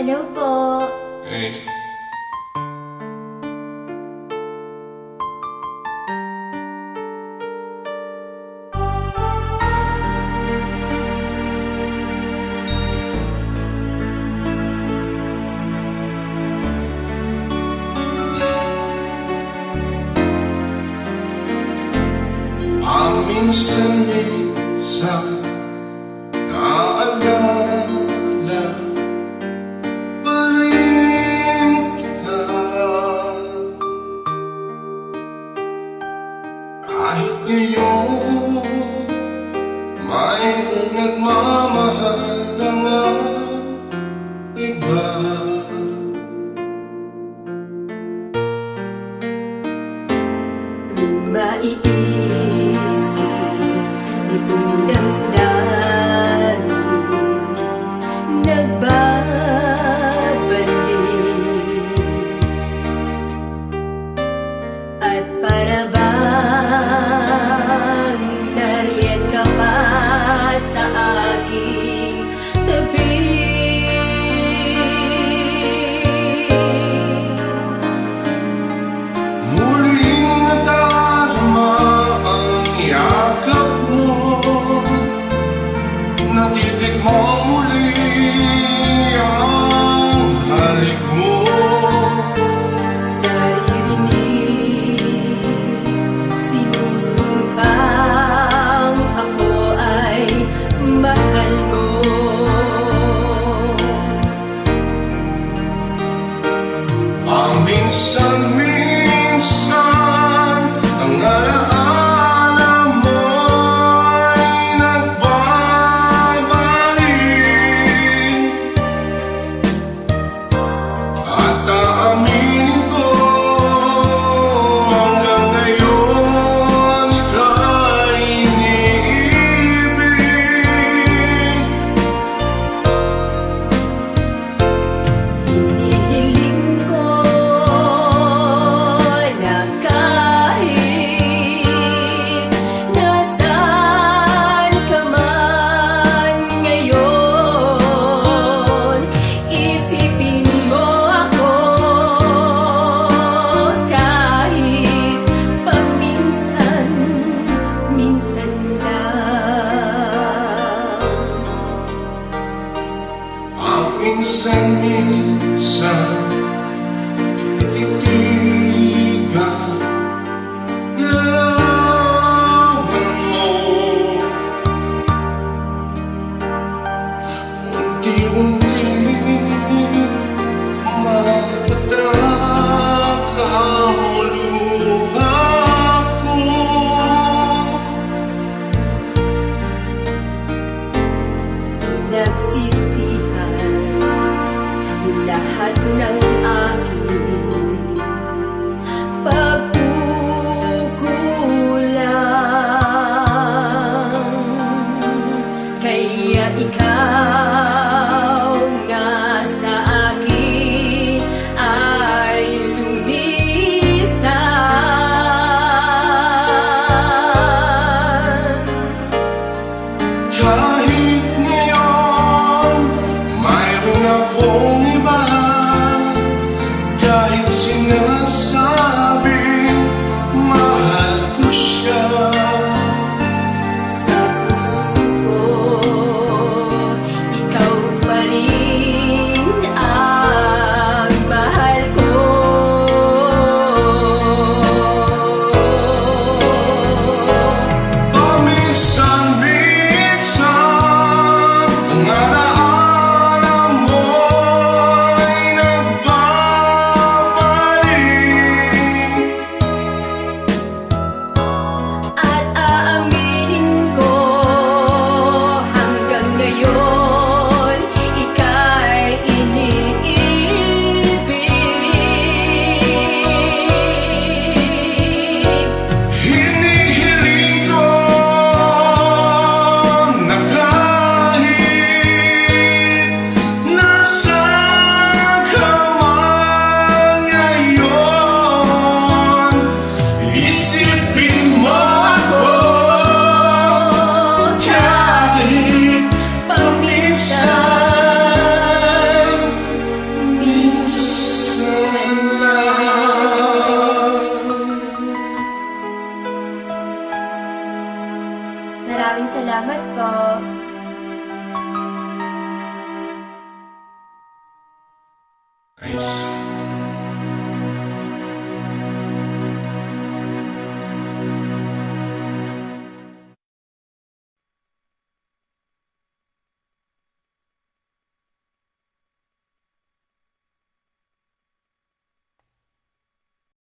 Hello po. Hey. Minsan naalala pa rin kita, kahit ngayon mayroong nagmamahal na nga iba. Maiisip itong damdamin nagbabalik, at para bang nariyan ka pa sa aking tabi. Natitik mo muli ang halik mo, naririnig sinusumpang ako ay mahal mo. ang minsan-minsan ang alaala mo'y nagbabalik, at aaminin ko hanggang ngayon ika'y iniibig. Hinihiling ko na kahit nasaan ka man ngayon, isipin mo ako kahit paminsan-minsan lang. Ang minsan-minsan tinititigan lawan mo, unti-unti mapatak ang luha ko. Nagsisihan lahat ng aking pagkukulang, kaya ikaw nga sa akin ay lumisan. Kahit ngayon mayroon akong iba, kahit sinasabing mahal ko siya, Sa puso ko Salamat po. Ay